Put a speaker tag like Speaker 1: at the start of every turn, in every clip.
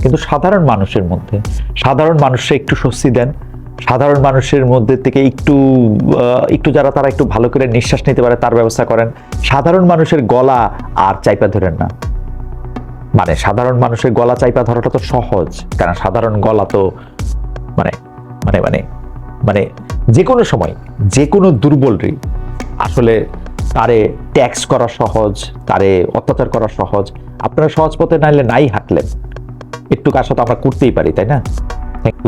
Speaker 1: কিন্তু সাধারণ মানুষের মধ্যে সাধারণ মানুষরা একটু স্বস্তি দেন, সাধারণ মানুষের মধ্যে থেকে একটু যারা তারা একটু ভালো করে নিঃশ্বাস নিতে পারে তার ব্যবস্থা করেন। সাধারণ মানুষের গলা আর চাইপা ধরেন না। মানে সাধারণ মানুষের গলা চাইপা ধরাটা তো সহজ, কারণ সাধারণ গলা তো মানে মানে মানে মানে যে কোনো সময় যে কোনো দুর্বলরই আসলে তারে ট্যাক্স করা সহজ, তারে অত্যাচার করা সহজ। আপনারা সহজ পথে নাইলে নাই হাঁটলেন, একটু কাজ তো আমরা করতেই পারি, তাই না?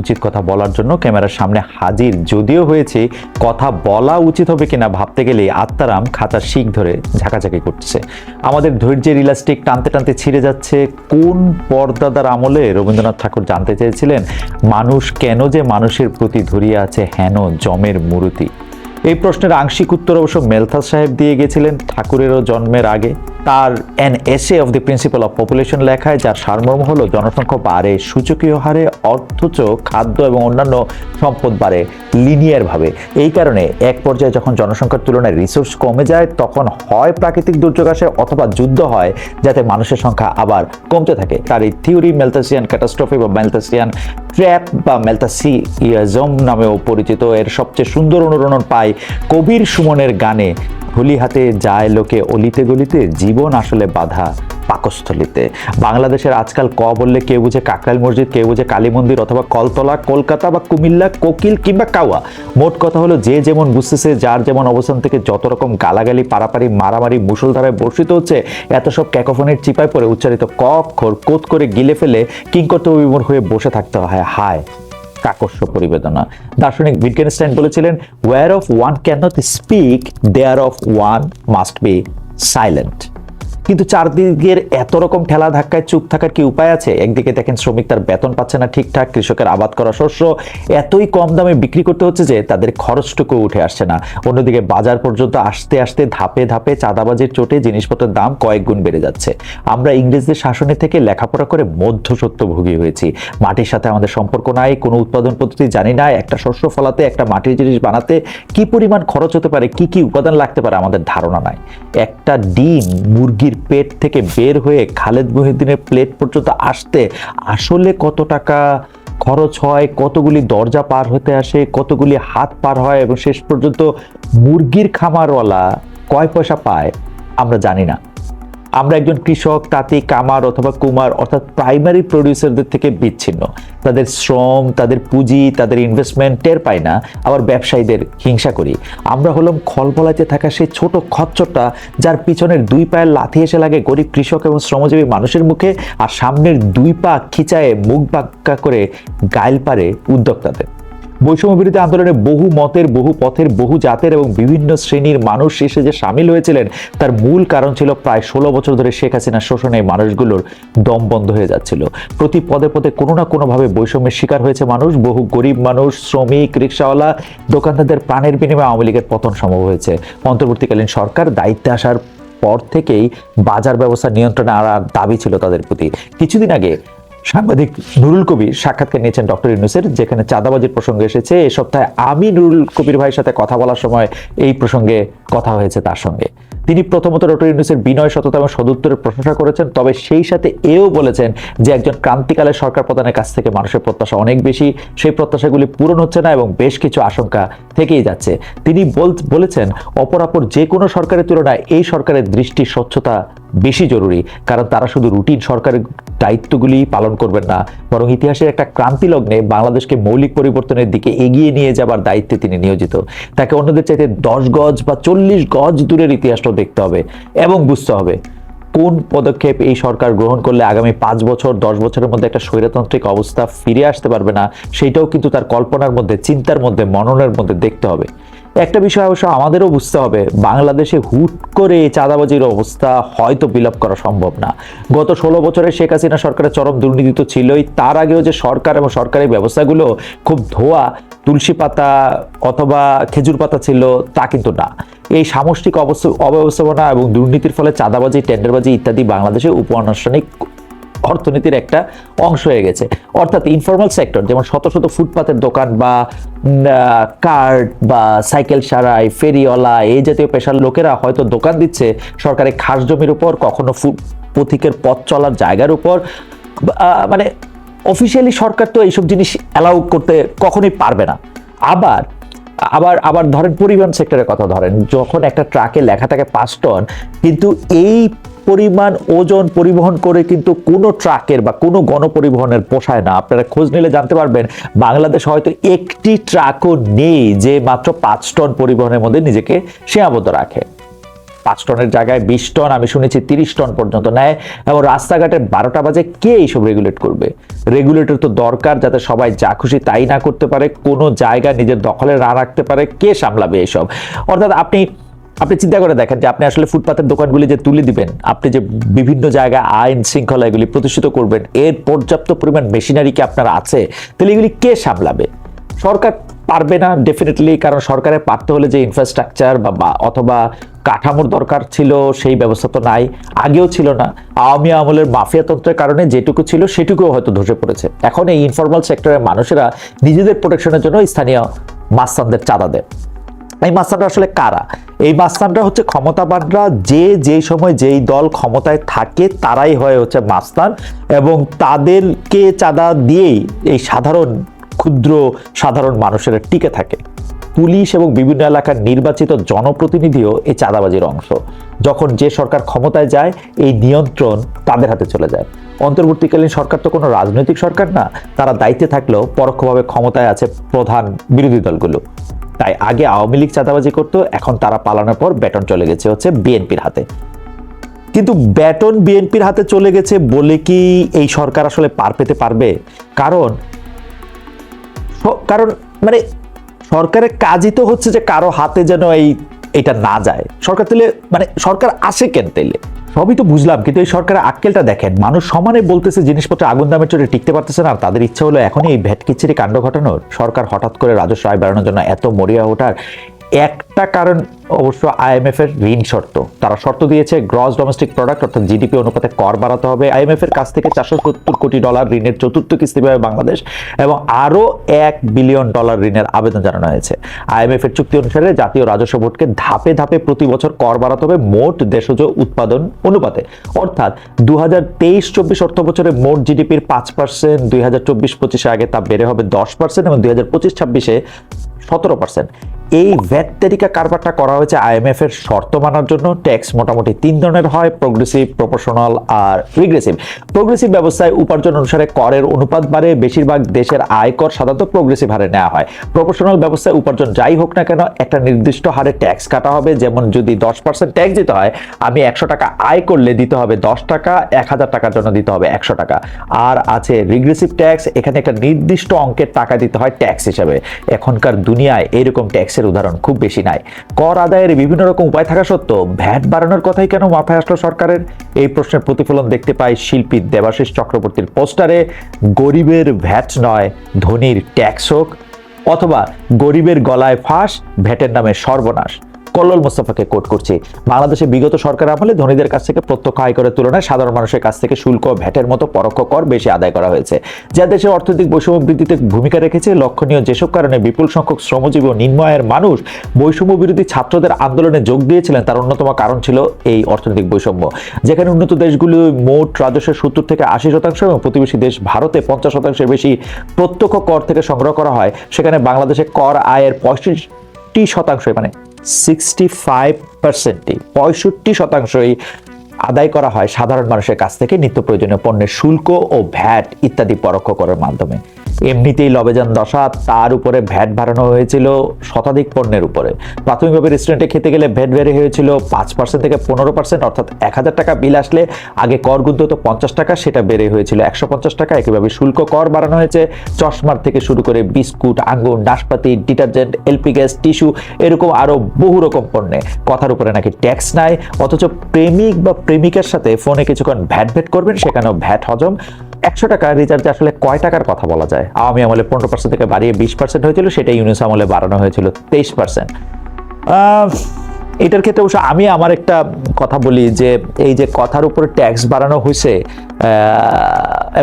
Speaker 1: উচিত কথা বলার জন্য ক্যামেরার সামনে হাজির যদিও হয়েছে, কথা বলা উচিত হবে কিনা ভাবতে গেলে আত্মারাম খাঁচার শিক ধরে ঝাঁকাঝাঁকি করছে। আমাদের ধৈর্যের ইলাস্টিক টানতে টানতে ছিঁড়ে যাচ্ছে। কোন পরদাদার আমলে রবীন্দ্রনাথ ঠাকুর জানতে চেয়েছিলেন মানুষ কেন যে মানুষের প্রতি ধরিয়ে আছে হেন জমের মূর্তি? এই প্রশ্নের আংশিক উত্তর অবশ্য মেলথাস সাহেব দিয়ে গেছিলেন ঠাকুরেরও জন্মের আগে। তার an essay of the principal of population লেখায়, যার সারমর্ম হলো জনসংখ্যা বাড়ে সূচকীয় হারে, অথচ খাদ্য এবং অন্যান্য সম্পদ বাড়ে লিনিয়ার ভাবে। এই কারণে এক পর্যায়ে যখন জনসংখ্যার তুলনায় রিসোর্স কমে যায় তখন হয় প্রাকৃতিক দুর্যোগ আসে অথবা যুদ্ধ হয়, যাতে মানুষের সংখ্যা আবার কমতে থাকে। তার এই থিওরি মেলথাসিয়ান ক্যাটাস্ট্রফি বা মেলথাসিয়ান ট্র্যাপ বা মেলথাসিয়াজম নামেও পরিচিত। এর সবচেয়ে সুন্দর অনুরণন পায় কবির সুমনের গানে, হোলি হাতে যায় লোকে অলিতে গলিতে, জীবন আসলে বাধা পাকস্থলিতে। বাংলাদেশের আজকাল ক বললে কেউ বুঝে কাকরাইল মসজিদ, কেউ বুঝে কালী মন্দির অথবা কলতলা, কলকাতা বা কুমিল্লা, কোকিল কিংবা কাওয়া। মোট কথা হলো যে যেমন বুঝতেছে, যার যেমন অবস্থান থেকে যত রকম গালাগালি, পারাপারি, মারামারি মুষলধারায় বর্ষিত হচ্ছে, এত সব ক্যাকোফোনির চিপায় পড়ে উচ্চারিত ক অক্ষর কোত করে গিলে ফেলে কিংকর্তব্য বিমূঢ় হয়ে বসে থাকতে হয়। হায় কাকস্য পরিবেদনা। দার্শনিক উইটগেনস্টাইন বলেছিলেন, whereof one cannot speak, thereof one must be silent. কিন্তু চারদিকের এত রকম ঠেলা ধাক্কায় চুপ থাকার কি উপায় আছে? একদিকে দেখেন শ্রমিক তার বেতন পাচ্ছে না ঠিকঠাক, কৃষকের আবাদ করা শস্য এতই কম দামে বিক্রি করতে হচ্ছে যে তাদের খরচটুকু উঠে আসছে না। অন্যদিকে বাজার পর্যন্ত আসতে আসতে ধাপে ধাপে চাঁদাবাজির চোটে জিনিসপত্রের দাম কয়েক গুণ বেড়ে যাচ্ছে। আমরা ইংরেজদের শাসনে থেকে লেখাপড়া করে মধ্যসত্যভোগী হয়েছি। মাটির সাথে আমাদের সম্পর্ক নাই, কোনো উৎপাদন পদ্ধতি জানি না। একটা শস্য ফলাতে, একটা মাটির জিনিস বানাতে কি পরিমাণ খরচ হতে পারে, কি কি উপাদান লাগতে পারে আমাদের ধারণা নাই। একটা ডিম মুরগির পেট থেকে বের হয়ে খালেদ মহিউদ্দিনের প্লেট পর্যন্ত আসতে আসলে কত টাকা খরচ হয়, কতগুলি দরজা পার হতে আসে, কতগুলি হাত পার হয়, এবং শেষ পর্যন্ত মুরগির খামারওয়ালা কয় পয়সা পায় আমরা জানি না। আমরা একজন কৃষক, তাঁতি, কামার অথবা কুমার অর্থাৎ প্রাইমারি প্রডিউসারদের থেকে বিচ্ছিন্ন। তাদের শ্রম, তাদের পুঁজি, তাদের ইনভেস্টমেন্ট টের পাই না, আবার ব্যবসায়ীদের হিংসা করি। আমরা হলাম খলবলাতে থাকা সেই ছোট খচ্চরটা যার পিছনের দুই পায়ের লাথি এসে লাগে গরিব কৃষক এবং শ্রমজীবী মানুষের মুখে, আর সামনের দুই পা খিচায়ে মুখ বাঁকা করে গাইল পারে উদ্যোক্তাদের। বৈষম্য বিরোধী আন্দোলনে বহু মতের, বহু পথের, বহু জাতের এবং বিভিন্ন শ্রেণীর মানুষ এসে যে সামিল হয়েছিলেন তার মূল কারণ ছিল প্রায় 16 বছর ধরে শেখ হাসিনার শোষণে মানুষগুলোর দম বন্ধ হয়ে যাচ্ছিল। প্রতি পদে পদে কোনো না কোনোভাবে বৈষম্যের শিকার হয়েছে মানুষ। বহু গরিব মানুষ, শ্রমিক, রিক্সাওয়ালা, দোকানদারদের প্রাণের বিনিময়ে আওয়ামী লীগের পতন সম্ভব হয়েছে। অন্তর্বর্তীকালীন সরকার দায়িত্বে আসার পর থেকেই বাজার ব্যবস্থা নিয়ন্ত্রণে আনার দাবি ছিল তাদের প্রতি। কিছুদিন আগে সাংবাদিক নুরুল কবির সাক্ষাৎকার নিয়েছেন ডক্টর ইউনূসের, যেখানে চাঁদাবাজির প্রসঙ্গ এসেছে। এই সপ্তাহে আমি নুরুল কবির ভাইয়ের সাথে কথা বলার সময় এই প্রসঙ্গে কথা হয়েছে তার সঙ্গে। তিনি প্রথমত ডক্টর ইউনূসের বিনয়, সততা এবং সদুত্তরের প্রশংসা করেছেন, তবে সেই সাথে এও বলেছেন যে একজন ক্রান্তিকালের সরকার প্রধানের কাছ থেকে মানুষের প্রত্যাশা অনেক বেশি, সেই প্রত্যাশাগুলি পূরণ হচ্ছে না এবং বেশ কিছু আশঙ্কা থেকেই যাচ্ছে। তিনি বলেছেন, অপরাপর যে কোনো সরকারের তুলনায় এই সরকারের দৃষ্টি স্বচ্ছতা বেশি জরুরি, কারণ তারা শুধু রুটিন সরকারের দায়িত্বগুলি পালন করবেন না, বরং ইতিহাসের একটা ক্রান্তি লগ্নে বাংলাদেশকে মৌলিক পরিবর্তনের দিকে এগিয়ে নিয়ে যাবার দায়িত্বে তিনি নিয়োজিত। তাকে অন্যদের চাইতে 10 গজ বা 40 গজ দূরের ইতিহাসটাও দেখতে হবে এবং বুঝতে হবে কোন পদক্ষেপ এই সরকার গ্রহণ করলে আগামী 5 বছর 10 বছরের মধ্যে একটা স্বৈরতান্ত্রিক অবস্থা ফিরে আসতে পারবে না, সেটাও কিন্তু তার কল্পনার মধ্যে, চিন্তার মধ্যে, মননের মধ্যে দেখতে হবে। একটা বিষয় অবশ্য আমাদেরও বুঝতে হবে, বাংলাদেশে হুট করে চাঁদাবাজির অবস্থা হয়তো বিলাপ করা সম্ভব না। গত 16 বছরে শেখ হাসিনা সরকারের চরম দুর্নীতি তো ছিলই, তার আগেও যে সরকার এবং সরকারি ব্যবস্থাগুলো খুব ধোয়া তুলসী পাতা অথবা খেজুর পাতা ছিল তা কিন্তু না। এই সামষ্টিক অব্যবস্থাপনা এবং দুর্নীতির ফলে চাঁদাবাজি, টেন্ডারবাজি ইত্যাদি বাংলাদেশে উপ-আনুষ্ঠানিক অর্থনীতির একটা অংশ হয়ে গেছে। অর্থাৎ ইনফর্মাল সেক্টর, যেমন শত শত ফুটপাতের দোকান বা কার্ট বা সাইকেল সারাই, ফেরিওয়ালা, এই জাতীয় পেশার লোকেরা হয়তো দোকান দিচ্ছে সরকারি খাস জমির উপর, কখনো পথিকের পথ চলার জায়গার উপর, মানে অফিসিয়ালি সরকার তো এইসব জিনিস অ্যালাউ করতে কখনোই পারবে না। আবার আবার আবার ধরেন পরিবহন সেক্টরের কথা ধরেন, যখন একটা ট্রাকে লেখা থাকে 5 টন, কিন্তু এই পরিমাণ ওজন পরিবহন করে কিন্তু কোনো ট্রাকের বা কোনো গণপরিবহনের পোষায় না। আপনারা খোঁজ নিলে জানতে পারবেন বাংলাদেশ হয়তো একটি ট্রাকও নেই যে মাত্র 5 টন পরিবহনের মধ্যে নিজেকে সীমাবদ্ধ রাখে। 5 টনের জায়গায় 20 টন, আমি শুনেছি 30 টন পর্যন্ত নেয়। এবং রাস্তাঘাটে 12টা বাজে কে এইসব রেগুলেট করবে? রেগুলেটর তো দরকার যাতে সবাই যা খুশি তাই না করতে পারে, কোনো জায়গা নিজের দখলে না রাখতে পারে। কে সামলাবে এসব? অর্থাৎ আপনি চিন্তা করে দেখেন যে আপনি আসলে ফুটপাতের দোকানগুলি যে তুলে দিবেন, আপনি যে বিভিন্ন জায়গায় আইন শৃঙ্খলা এগুলি প্রতিষ্ঠিত করবেন, এর পর্যাপ্ত পরিমাণ মেশিনারি কি আপনার আছে? তাহলে এগুলি কে সামলাবে? সরকার পারবে না ডেফিনেটলি, কারণ সরকারের পারতে হলে যে ইনফ্রাস্ট্রাকচার বা অথবা কাঠামোর দরকার ছিল সেই ব্যবস্থা তো নাই, আগেও ছিল না। আওয়ামী আমলের মাফিয়াতন্ত্রের কারণে যেটুকু ছিল সেটুকুও হয়তো ধসে পড়েছে। এখন এই ইনফরমাল সেক্টরের মানুষেরা নিজেদের প্রোটেকশনের জন্য স্থানীয় মাস্তানদের চাঁদা দেয়। এই মাস্তানরা আসলে কারা? এই মাস্তানরা হচ্ছে ক্ষমতাবানরা, যে সময় যেই দল ক্ষমতায় থাকে তারাই হচ্ছে মাস্তান, এবং তাদেরকে চাঁদা দিয়েই এই ক্ষুদ্র সাধারণ মানুষেরা টিকে থাকে। পুলিশ এবং বিভিন্ন এলাকার নির্বাচিত জনপ্রতিনিধিও এই চাঁদাবাজির অংশ। যখন যে সরকার ক্ষমতায় যায় এই নিয়ন্ত্রণ তাদের হাতে চলে যায়। অন্তর্বর্তীকালীন সরকার তো কোনো রাজনৈতিক সরকার না, তারা দায়িত্বে থাকলেও পরোক্ষভাবে ক্ষমতায় আছে প্রধান বিরোধী দলগুলো। তাই আগে আওয়ামী লীগ চাঁদাবাজি করতো, এখন তারা পালানোর পর ব্যাটন চলে গেছে বিএনপির হাতে। কিন্তু ব্যাটন বিএনপির হাতে চলে গেছে বলে কি এই সরকার আসলে পার পেতে পারবে? কারণ মানে সরকারের কাজই তো হচ্ছে যে কারো হাতে যেন এটা না যায়। সরকার তাহলে মানে সরকার আসে কেন? তাইলে সবই তো বুঝলাম, কিন্তু এই সরকারের আক্কেলটা দেখেন। মানুষ সমানে বলতেছে জিনিসপত্র আগুন দামের চোটে টিকতে পারতেছে না, আর তাদের ইচ্ছা হলো এখনই এই ভ্যাট কিচ্ছিরি কাণ্ড ঘটানোর। সরকার হঠাৎ করে রাজস্ব আয় বাড়ানোর জন্য এত মরিয়া ওঠার একটা কারণ অবশ্য আইএমএফ এর ঋণ শর্ত। তারা শর্ত দিয়েছে গ্রস ডোমেস্টিক প্রোডাক্ট অর্থাৎ জিডিপি অনুপাতে কর বাড়াতে হবে। আইএমএফ এর কাছ থেকে $470 কোটি ঋণের চতুর্থ কিস্তি পাবে বাংলাদেশ, এবং আরো $1 বিলিয়ন ঋণের আবেদন জানানো হয়েছে। আইএমএফ এর চুক্তি অনুসারে জাতীয় রাজস্ব বোর্ডকে ধাপে ধাপে প্রতি বছর কর বাড়াতে হবে মোট দেশজ উৎপাদন অনুপাতে। অর্থাৎ 2023-24 অর্থ বছরে মোট জিডিপির 5%, 2024-25 আগে তা বেড়ে হবে 10%, এবং 2025-26-এ 17%। এই ভ্যাট তালিকা কারবারটা করা হয়েছে আইএমএফ এর শর্ত মানার জন্য। ট্যাক্স মোটামুটি 3 ধরনের হয়: প্রোগ্রেসিভ, প্রপোর্শনাল আর রিগ্রেসিভ। প্রোগ্রেসিভ ব্যবস্থায় উপার্জন অনুসারে করের অনুপাত বাড়ে। বেশিরভাগ দেশের আয়কর সাধারণত প্রোগ্রেসিভ হারে নেওয়া হয়। প্রপোর্শনাল ব্যবস্থায় উপার্জন যাই হোক না কেন একটা নির্দিষ্ট হারে ট্যাক্স কাটা হবে। যেমন যদি 10% ট্যাক্স দিতে হয়, আমি 100 টাকা আয় করলে দিতে হবে 10 টাকা, 1000 টাকার জন্য দিতে হবে 100 টাকা। আর আছে রিগ্রেসিভ ট্যাক্স, এখানে একটা নির্দিষ্ট অঙ্কের টাকা দিতে হয় ট্যাক্স হিসাবে। এখনকার দুনিয়ায় এরকম ট্যাক্স উদাহরণ খুব বেশি নাই। কর আদায়ের বিভিন্ন রকম উপায় থাকা সত্ত্বেও ভ্যাট বাড়ানোর কথাই কেন মাথায় আসলো সরকারের? এই প্রশ্নের প্রতিফলন দেখতে পাই শিল্পী দেবাশিস চক্রবর্তীর পোস্টারে। গরিবের ভ্যাট নয়, ধনীর ট্যাক্স হোক, অথবা গরিবের গলায় ফাঁস, ভ্যাটের নামে সর্বনাশ। কল্লোল মোস্তফাকে কোট করছি। বাংলাদেশে বিগত সরকার আমলে ধনীদের কাছ থেকে প্রত্যক্ষ আয়করের তুলনায় সাধারণ মানুষের কাছ থেকে শুল্ক, ভ্যাটের মতো পরোক্ষ কর বেশি আদায় করা হয়েছে, যা দেশের অর্থনৈতিক বৈষম্য বৃদ্ধিতে ভূমিকা রেখেছে। লক্ষণীয় যেসব কারণে বিপুল সংখ্যক শ্রমজীবী ও নিম্ন আয়ের মানুষ বৈষম্য বিরোধী ছাত্রদের আন্দোলনে যোগ দিয়েছিলেন, তার অন্যতম কারণ ছিল এই অর্থনৈতিক বৈষম্য। যেখানে উন্নত দেশগুলো মোট রাজস্বের 70 থেকে 80% এবং প্রতিবেশী দেশ ভারতে 50%-এর বেশি প্রত্যক্ষ কর থেকে সংগ্রহ করা হয়, সেখানে বাংলাদেশে কর আয়ের 65% মানে 65% আদায় করা হয় সাধারণ মানুষের কাছ থেকে নিত্য প্রয়োজনীয় পণ্যের শুল্ক ও ভ্যাট ইত্যাদি পরোক্ষ করের মাধ্যমে। এমনিতেই লবেজান দশা, তার উপরে ভ্যাট বাড়ানো হয়েছিল শতাধিক পণ্যের উপরে। প্রাথমিকভাবে রেস্টুরেন্টে খেতে গেলে ভ্যাট বেড়ে হয়েছিল 5% থেকে 15%, অর্থাৎ 1000 টাকা বিল আসলে আগে কর গুনতে হতো 50 টাকা, সেটা বেড়ে হয়েছিল 150 টাকা। একইভাবে শুল্ক কর বাড়ানো হয়েছে চশমার থেকে শুরু করে বিস্কুট, আঙ্গুর, নাশপাতি, ডিটারজেন্ট, এলপি গ্যাস, টিস্যু, এরকম আরো বহু রকম পণ্যে কথার উপরে নাকি ট্যাক্স নাই। অথচ প্রেমিক বা প্রেমিকার সাথে ফোনে কিছুক্ষণ ভ্যাট করবেন, সেখানেও ভ্যাট হজম। 100 টাকা রিচার্জে আসলে কয় টাকার কথা বলা যায়? আওয়ামী আমলে 15% থেকে বাড়িয়ে 20% হয়েছিল, সেটা ইউনূস আমলে বাড়ানো হয়েছিল 23%। এটার ক্ষেত্রে অবশ্য আমি আমার একটা কথা বলি যে এই যে কথার উপরে ট্যাক্স বাড়ানো হয়েছে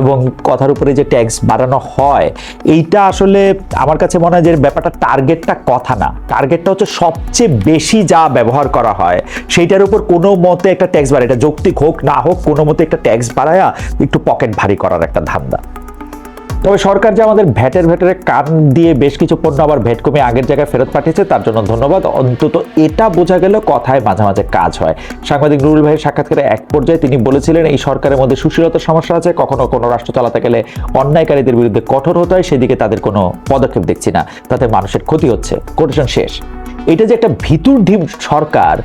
Speaker 1: এবং কথার উপরে যে ট্যাক্স বাড়ানো হয়, এইটা আসলে আমার কাছে মনে হয় যে ব্যাপারটা টার্গেটটা কথা না, টার্গেটটা হচ্ছে সবচেয়ে বেশি যা ব্যবহার করা হয় সেইটার উপর কোনো মতে একটা ট্যাক্স বাড়ায়, এটা যৌক্তিক হোক না হোক কোনো মতে একটা ট্যাক্স বাড়ায়া একটু পকেট ভারী করার একটা ধান্দা। তবে সরকার যে আমাদের ভ্যাটের কান দিয়ে বেশ কিছু পণ্য আবার ভ্যাট কমে আগের জায়গায় ফেরত পাঠিয়েছে, তার জন্য ধন্যবাদ। অন্তত এটা বোঝা গেল কথায় মাঝে মাঝে কাজ হয়। সাংবাদিক নুরুল ভাইয়ের সাক্ষাৎকারে এক পর্যায়ে তিনি বলেছিলেন, এই সরকারের মধ্যে সুশীলতার সমস্যা আছে, কখনো কোনো রাষ্ট্র চালাতে গেলে অন্যায়কারীদের বিরুদ্ধে কঠোর হতে হয়, সেদিকে তাদের কোনো পদক্ষেপ দেখছি না, তাতে মানুষের ক্ষতি হচ্ছে। কোটেশন শেষ। এটা যে একটা ভিতুর ডিম সরকার,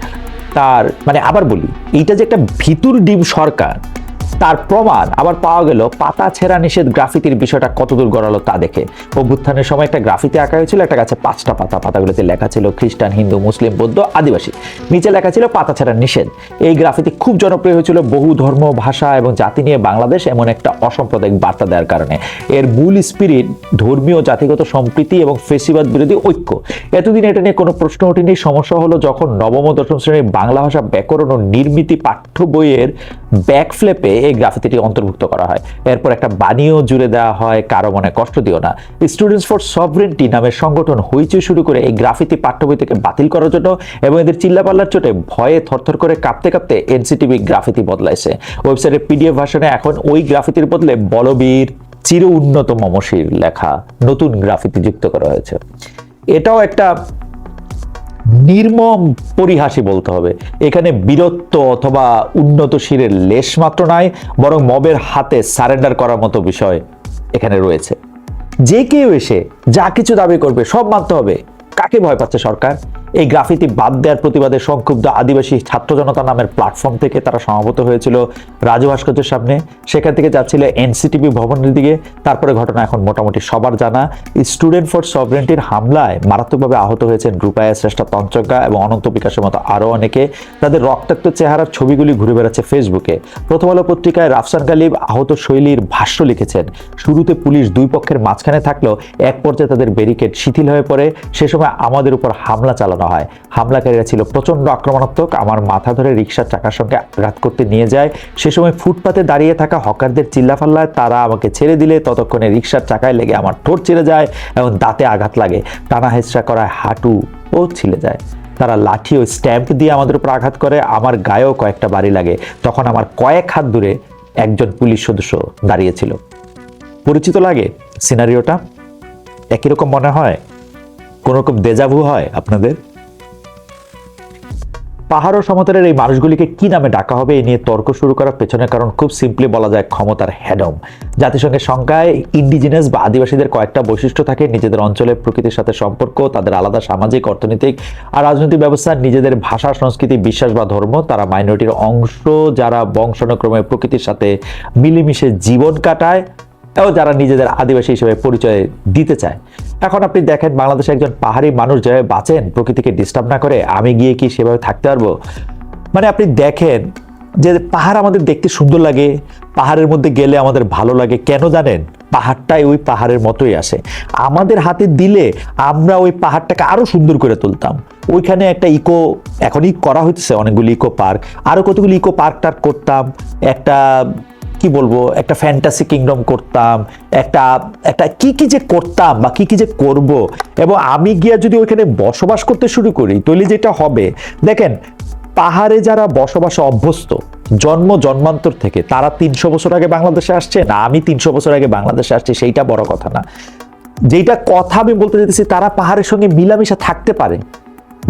Speaker 1: তার মানে আবার বলি, এইটা যে একটা ভিতুর ডিম সরকার, তার প্রমাণ আবার পাওয়া গেল পাতা ছেঁড়া নিষেধ গ্রাফিতির বিষয়টা কতদূর গড়ালো তা দেখে। অভ্যুত্থানের সময় একটা গ্রাফিতি আঁকা হয়েছিল, একটা গাছে 5টা পাতা, পাতাগুলোতে লেখা ছিল খ্রিস্টান, হিন্দু, মুসলিম, বৌদ্ধ, আদিবাসী, নিচে লেখা ছিল পাতা ছেঁড়া নিষেধ। এই গ্রাফিতি খুব জনপ্রিয় হয়েছিল বহু ধর্ম, ভাষা এবং জাতি নিয়ে বাংলাদেশ এমন একটা অসাম্প্রদায়িক বার্তা দেওয়ার কারণে। এর মূল স্পিরিট ধর্মীয় জাতিগত সম্প্রীতি এবং ফেসিবাদ বিরোধী ঐক্য। এতদিন এটা নিয়ে কোনো প্রশ্ন ওঠেনি। সমস্যা হলো যখন নবম ও দশম শ্রেণীর বাংলা ভাষা ব্যাকরণ ও নির্মিতি পাঠ্য বইয়ের ব্যাকফ্লেপে এই গ্রাফিতিটি অন্তর্ভুক্ত করা হয়। এরপর একটা বাণীও জুড়ে দেওয়া হয়, কারো মনে কষ্ট দিও না। স্টুডেন্টস ফর সভরেন্টি নামের সংগঠন হইচই শুরু করে এই গ্রাফিতি পাঠ্য বই থেকে বাতিল করার জন্য, এবং এদের চিল্লাপাল্লার চোটে ভয়ে থরথর করে কাঁপতে কাঁপতে এনসিটিভি গ্রাফিতি বদলাইছে। ওয়েবসাইটের পিডিএফ ভার্সনে এখন ওই গ্রাফিতির বদলে বলবীর চির উন্নত মমশির লেখা নতুন গ্রাফিতি যুক্ত করা হয়েছে। এটাও একটা নির্মম পরিহাসী বলতে হবে। এখানে বীরত্ব অথবা উন্নত শিরের লেশ মাত্র নাই, বরং মবের হাতে সারেন্ডার করার মতো বিষয় এখানে রয়েছে। যে কেউ এসে যা কিছু দাবি করবে সব মানতে হবে। কাকে ভয় পাচ্ছে সরকার? এই গ্রাফিতি বাদ দেওয়ার প্রতিবাদে সংক্ষুব্ধ আদিবাসী ছাত্র জনতা নামের প্ল্যাটফর্ম থেকে তারা সমাবেত হয়েছিল রাজু ভাস্কর্যের সামনে। সেখান থেকে যাচ্ছিল এনসিটিভি ভবনের দিকে। তারপরে ঘটনা এখন মোটামুটি সবার জানা। স্টুডেন্ট ফর সভরেন্টির হামলায় মারাত্মকভাবে আহত হয়েছেন রূপায়া শ্রেষ্ঠা, তঞ্চজ্ঞা এবং অনন্ত বিকাশের মতো আরও অনেকে। তাদের রক্তাক্ত চেহারার ছবিগুলি ঘুরে বেড়াচ্ছে ফেসবুকে। প্রথম আলো পত্রিকায় রাফসান গালিব আহত শৈলীর ভাষ্য লিখেছেন, শুরুতে পুলিশ দুই পক্ষের মাঝখানে থাকলেও এক পর্যায়ে তাদের ব্যারিকেড শিথিল হয়ে পড়ে। সে সময় আমাদের উপর হামলা চালানো হয়। হামলাকারীরা ছিল প্রচন্ড আক্রমণাত্মক, আমার মাথা ধরে রিকশার চাকার সঙ্গে আঘাত করতে নিয়ে যায়। সে সময় ফুটপাতে দাঁড়িয়ে থাকা হকারদের চিল্লাফাল্লায় তারা আমাকে ছেড়ে দিলে ততক্ষণে রিকশার চাকায় লেগে আমার ঠোঁট ছিঁড়ে যায় এবং দাঁতে আঘাত লাগে। টানা হেঁচড়া করায় হাঁটু ও ছিলে যায়। তারা লাঠি ও স্ট্যাম্প দিয়ে আমাদের উপর আঘাত করে। আমার গায়েও কয়েকটা বাড়ি লাগে। তখন আমার কয়েক হাত দূরে একজন পুলিশ সদস্য দাঁড়িয়েছিল। পরিচিত লাগে সিনারিওটা? একই রকম মনে হয়? কোন রকম দেজাভু হয় আপনাদের? পাহাড় ও সমতলের এই মানুষগুলিকে কি নামে ডাকা হবে, এ নিয়ে তর্ক শুরু করার পেছনের কারণ খুব সিম্পলি বলা যায় ক্ষমতার হেডম। জাতিসংঘের সংখ্যায় ইন্ডিজিনাস বা আদিবাসীদের কয়েকটা বৈশিষ্ট্য থাকে: নিজেদের অঞ্চলের প্রকৃতির সাথে সম্পর্ক, তাদের আলাদা সামাজিক, অর্থনৈতিক আর রাজনৈতিক ব্যবস্থা, নিজেদের ভাষা, সংস্কৃতি, বিশ্বাস বা ধর্ম, তারা মাইনরিটির অংশ যারা বংশানুক্রমে প্রকৃতির সাথে মিলেমিশে জীবন কাটায় এবং যারা নিজেদের আদিবাসী হিসেবে পরিচয় দিতে চায়। এখন আপনি দেখেন বাংলাদেশে একজন পাহাড়ি মানুষ যেভাবে বাঁচেন প্রকৃতিকে ডিস্টার্ব না করে, আমি গিয়ে কি সেভাবে থাকতে পারবো? মানে আপনি দেখেন যে পাহাড় আমাদের দেখতে সুন্দর লাগে, পাহাড়ের মধ্যে গেলে আমাদের ভালো লাগে। কেন জানেন? পাহাড়টাই ওই পাহাড়ের মতোই আসে। আমাদের হাতে দিলে আমরা ওই পাহাড়টাকে আরো সুন্দর করে তুলতাম। ওইখানে একটা এখনই করা হচ্ছে অনেকগুলি ইকো পার্ক, আরো কতগুলি ইকো পার্ক টার্ক করতাম, একটা কি বলবো, একটা ফ্যান্টাসি কিংডম করতাম, একটা কি কি যে করতাম বা কি কি যে করব। এবং আমি গিয়া যদি ওইখানে বসবাস করতে শুরু করি তাহলে যেটা হবে, দেখেন পাহাড়ে যারা বসবাসে অভ্যস্ত জন্মান্তর থেকে, তারা 300 বছর আগে বাংলাদেশে আসছে না আমি 300 বছর আগে বাংলাদেশে আসছি, সেইটা বড় কথা না। যেটা কথা আমি বলতে চাইতেছি, তারা পাহাড়ের সঙ্গে মিলামিশা থাকতে পারে।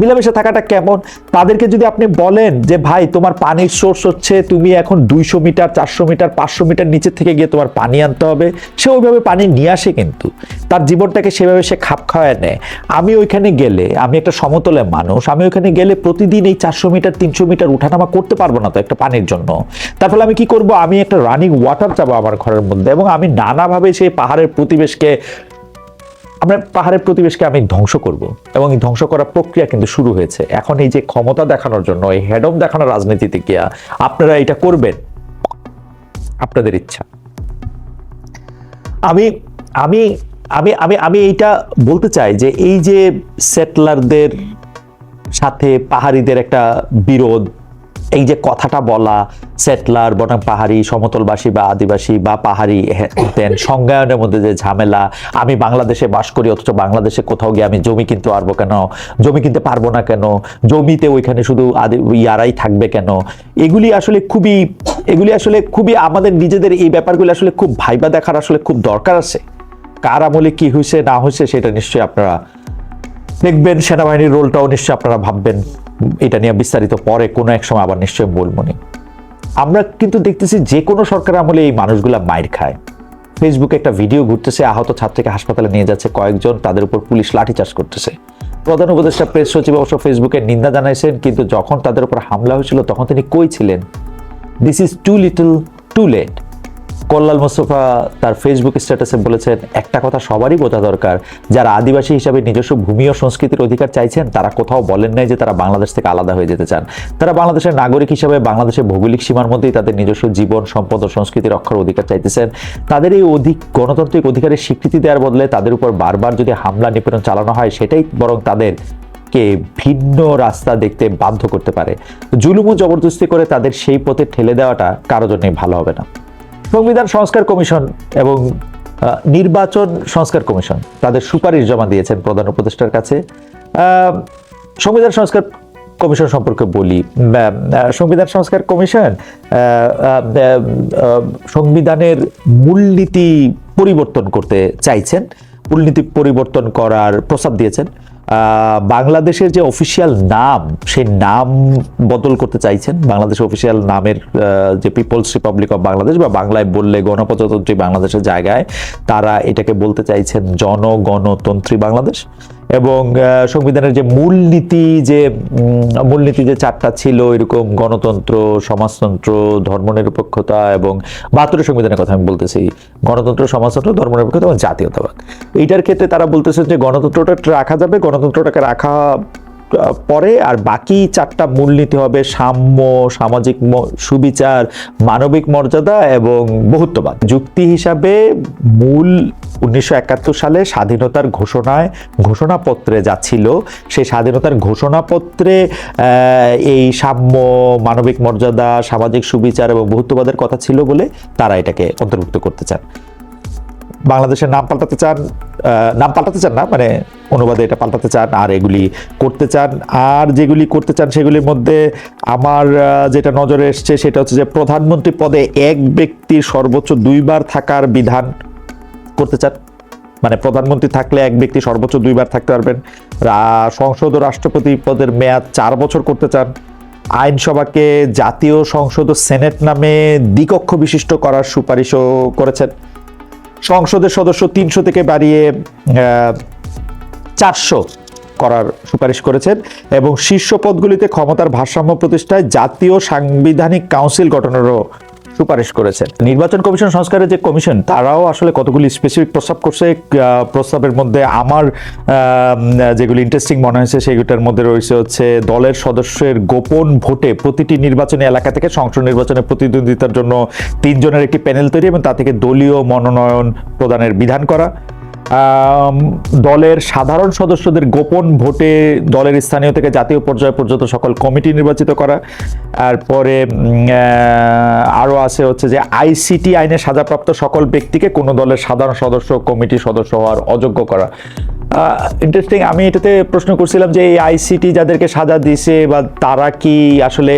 Speaker 1: মিলামিশা থাকাটা কেমন? তাদেরকে যদি আপনি বলেন যে ভাই তোমার পানির সোর্স হচ্ছে, তুমি এখন 200 মিটার 400 মিটার 500 মিটার নিচে থেকে গিয়ে তোমার পানি আনতে হবে, সে ওইভাবে পানি নিয়ে আসে, কিন্তু তার জীবনটাকে সেভাবে সে খাপ খাওয়ায় নেয়। আমি ওইখানে গেলে, আমি একটা সমতলের মানুষ, আমি ওইখানে গেলে প্রতিদিন এই 400 মিটার 300 মিটার উঠানামা করতে পারবো না তো একটা পানির জন্য। তারপরে আমি কি করব? আমি একটা রানিং ওয়াটার চাবো আমার ঘরের মধ্যে, এবং আমি নানাভাবে সেই পাহাড়ের প্রতিবেশকে আমি ধ্বংস করব। এবং এই ধ্বংস করার প্রক্রিয়া কিন্তু শুরু হয়েছে। এখন এই যে ক্ষমতা দেখানোর জন্য, এই হেডম দেখানোর রাজনীতিতে গিয়া আপনারা এটা করবেন, আপনাদের ইচ্ছা। আমি আমি আমি আমি আমি এইটা বলতে চাই যে এই যে সেটলারদের সাথে পাহাড়িদের একটা বিরোধ, এই যে কথাটা বলা, সেটলার বনাম পাহাড়ি, সমতলবাসী বা আদিবাসী বা পাহাড়ি, সংজ্ঞায়নের মধ্যে যে ঝামেলা, আমি বাংলাদেশে বাস করি অথচ বাংলাদেশে কোথাও গিয়ে আমি জমি কিনতে পারবো কেন, জমি কিনতে পারবো না কেন, জমিতে ওইখানে শুধু ইয়ারাই থাকবে কেন, এগুলি আসলে খুবই আমাদের নিজেদের এই ব্যাপারগুলো আসলে খুব ভাইবা দেখার আসলে খুব দরকার আছে। কার আমলে কি হয়েছে না হয়েছে সেটা নিশ্চয়ই আপনারা দেখবেন, সেনাবাহিনীর রোলটাও নিশ্চয়ই আপনারা ভাববেন। এটা নিয়ে বিস্তারিত পরে কোনো এক সময় আবার নিশ্চয়ই বলবো নি। আমরা কিন্তু দেখতেছি যে কোনো সরকার আমলে এই মানুষগুলা মাইর খায়। ফেসবুকে একটা ভিডিও ঘুরতেছে, আহত ছাত্রীকে হাসপাতালে নিয়ে যাচ্ছে কয়েকজন, তাদের উপর পুলিশ লাঠিচার্জ করতেছে। প্রধান উপদেষ্টা প্রেস সচিব অবশ্য ফেসবুকে নিন্দা জানাইছেন, কিন্তু যখন তাদের উপর হামলা হয়েছিল তখন তিনি কই ছিলেন? This is too little too late. Kallal Mostafa তার ফেসবুক স্ট্যাটাসে বলেছেন, একটা কথা সবারই বোঝা দরকার, যারা আদিবাসী হিসাবে নিজস্ব ভূমি ও সংস্কৃতির অধিকার চাইছেন তারা কোথাও বলেন নাই যে তারা বাংলাদেশ থেকে আলাদা হয়ে যেতে চান। তারা বাংলাদেশের নাগরিক হিসাবে বাংলাদেশের ভৌগোলিক সীমার মধ্যেই তাদের নিজস্ব জীবন, সম্পদ ও সংস্কৃতি রক্ষার অধিকার চাইতেছেন। তাদের এই গণতান্ত্রিক অধিকারের স্বীকৃতি দেওয়ার বদলে তাদের উপর বারবার যদি হামলা নিপীড়ন চালানো হয়, সেটাই বরং তাদেরকে ভিন্ন রাস্তা দেখতে বাধ্য করতে পারে। জুলুম ও জবরদস্তি করে তাদের সেই পথে ঠেলে দেওয়াটা কারোর জন্যই ভালো হবে না। সংবিধান সংস্কার কমিশন এবং নির্বাচন সংস্কার কমিশন তাদের সুপারিশ জমা দিয়েছেন প্রধান উপদেষ্টার কাছে। সংবিধান সংস্কার কমিশন সম্পর্কে বলি। সংবিধান সংস্কার কমিশন সংবিধানের মূলনীতি পরিবর্তন করতে চাইছেন, মূলনীতি পরিবর্তন করার প্রস্তাব দিয়েছেন। বাংলাদেশের যে অফিসিয়াল নাম, সেই নাম বদল করতে চাইছেন। বাংলাদেশের অফিসিয়াল নামের যে পিপলস রিপাবলিক অফ বাংলাদেশ বা বাংলায় বললে গণপ্রজাতন্ত্রী বাংলাদেশের জায়গায় তারা এটাকে বলতে চাইছেন জনগণতন্ত্রী বাংলাদেশ। এবং সংবিধানের যে মূলনীতি যে চারটা ছিল, এরকম গণতন্ত্র, সমাজতন্ত্র, ধর্মনিরপেক্ষতা এবং ৭২ সংবিধানের কথা আমি বলতেছি, গণতন্ত্র, সমাজতন্ত্র, ধর্মনিরপেক্ষতা এবং জাতীয়তাবাদ। এইটার ক্ষেত্রে তারা বলতেছেন যে গণতন্ত্রটা রাখা যাবে, গণতন্ত্রটাকে রাখা পরে আর বাকি চারটা মূলনীতি হবে সাম্য, সামাজিক সুবিচার, মানবিক মর্যাদা এবং বহুত্ববাদ। যুক্তি হিসাবে মূল 1971 সালে স্বাধীনতার ঘোষণাপত্রে যা ছিল, সেই স্বাধীনতার ঘোষণাপত্রে এই সাম্য, মানবিক মর্যাদা, সামাজিক সুবিচার এবং বহুত্ববাদের কথা ছিল বলে তারা এটাকে অন্তর্ভুক্ত করতে চান। বাংলাদেশের নাম পাল্টাতে চান না, মানে অনুবাদে এটা পাল্টাতে চান আর এগুলি করতে চান। আর যেগুলি করতে চান সেগুলির মধ্যে আমার যেটা নজরে এসছে সেটা হচ্ছে যে প্রধানমন্ত্রী পদে এক ব্যক্তি সর্বোচ্চ 2 বার থাকার বিধান করতে চান। মানে প্রধানমন্ত্রী থাকলে এক ব্যক্তি সর্বোচ্চ 2 বার থাকতে পারবেন। সংসদ ও রাষ্ট্রপতি পদের মেয়াদ 4 বছর করতে চান। আইনসভাকে জাতীয় সংসদ ও সেনেট নামে দ্বিকক্ষ বিশিষ্ট করার সুপারিশও করেছেন। সংসদের সদস্য 300 থেকে বাড়িয়ে 400 করার সুপারিশ করেছেন এবং শীর্ষ পদগুলিতে ক্ষমতার ভারসাম্য প্রতিষ্ঠায় জাতীয় সাংবিধানিক কাউন্সিল গঠনেরও সুপারিশ করেছেন। নির্বাচন কমিশন সংস্কারের যে কমিশন, তারাও আসলে কতগুলি স্পেসিফিক প্রস্তাব করছে। প্রস্তাবের মধ্যে আমার যেগুলি ইন্টারেস্টিং মনে হয়েছে সেগুলোর মধ্যে রয়েছে হচ্ছে দলের সদস্যের গোপন ভোটে প্রতিটি নির্বাচনী এলাকা থেকে সংসদ নির্বাচনে প্রতিদ্বন্দ্বিতার জন্য 3 জনের একটি প্যানেল তৈরি এবং তা থেকে দলীয় মনোনয়ন প্রদানের বিধান করা। দলের সাধারণ সদস্যদের গোপন ভোটে দলের স্থানীয় থেকে জাতীয় পর্যায় পর্যন্ত সকল কমিটি নির্বাচিত করা। তারপরে আরও আছে হচ্ছে যে আইসিটি আইনে সাজাপ্রাপ্ত সকল ব্যক্তিকে কোনো দলের সাধারণ সদস্য, কমিটি সদস্য হওয়ার অযোগ্য করা। ইন্টারেস্টিং, আমি এটাতে প্রশ্ন করছিলাম যে এই আইসিটি যাদেরকে সাজা দিয়েছে বা তারা কি আসলে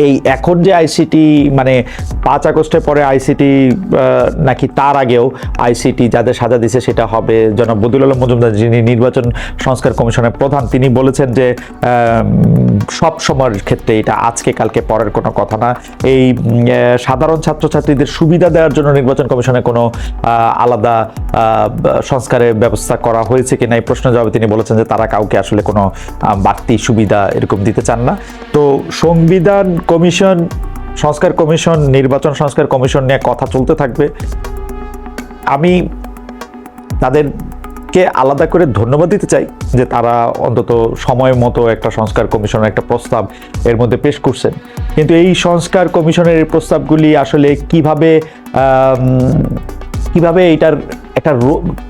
Speaker 1: এই এখন যে আইসিটি, মানে 5 আগস্টের পরে আইসিটি নাকি তার আগেও আইসিটি যাদের সাজা দিয়েছে সেটা হবে? জনাব বদিউল আলম মজুমদার, যিনি নির্বাচন সংস্কার কমিশনের প্রধান, তিনি বলেছেন যে সব সময়ের ক্ষেত্রে এটা আজকে কালকে পরের কোনো কথা না। এই সাধারণ ছাত্রছাত্রীদের সুবিধা দেওয়ার জন্য নির্বাচন কমিশনে কোনো আলাদা সংস্কারের ব্যবস্থা করা হয়েছে কিনা এই প্রশ্ন জবাবে তিনি বলেছেন যে তারা কাউকে আসলে কোনো বাড়তি সুবিধা এরকম দিতে চান না। তো সংবিধান কমিশন, সংস্কার কমিশন, নির্বাচন সংস্কার কমিশন নিয়ে কথা চলতে থাকবে। আমি তাদেরকে আলাদা করে ধন্যবাদ দিতে চাই যে তারা অন্তত সময় মতো একটা সংস্কার কমিশনের একটা প্রস্তাব এর মধ্যে পেশ করছেন। কিন্তু এই সংস্কার কমিশনের এই প্রস্তাবগুলি আসলে কিভাবে এটার একটা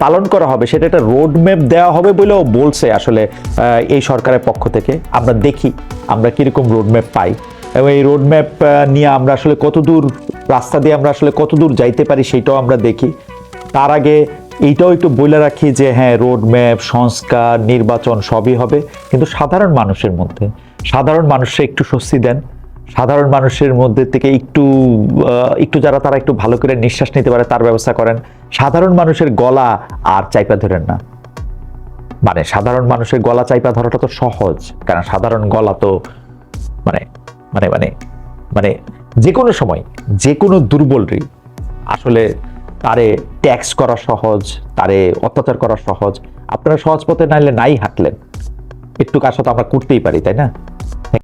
Speaker 1: পালন করা হবে, সেটা একটা রোড ম্যাপ দেওয়া হবে বলেও বলছে আসলে এই সরকারের পক্ষ থেকে। আমরা দেখি আমরা কিরকম রোড ম্যাপ পাই এবং এই রোড ম্যাপ নিয়ে আমরা আসলে কতদূর রাস্তা দিয়ে আমরা আসলে কতদূর যাইতে পারি সেটাও আমরা দেখি। তার আগে এইটাও একটু বলে রাখি যে হ্যাঁ, রোড ম্যাপ, সংস্কার, নির্বাচন সবই হবে, কিন্তু সাধারণ মানুষে একটু স্বস্তি দেন। সাধারণ মানুষের মধ্যে থেকে একটু যারা তারা একটু ভালো করে নিঃশ্বাস নিতে পারে তার ব্যবস্থা করেন। সাধারণ মানুষের গলা আর চাইপা ধরেন না। মানে সাধারণ মানুষের গলা চাইপা ধরাটা তো সহজ, কারণ সাধারণ গলা তো মানে মানে মানে মানে যে কোনো সময় যে কোনো দুর্বলরই আসলে তারে ট্যাক্স করা সহজ, তারে অত্যাচার করা সহজ। আপনারা সহজ পথে নাইলে নাই হাঁটলেন, একটু কাজ তো আমরা করতেই পারি, তাই না?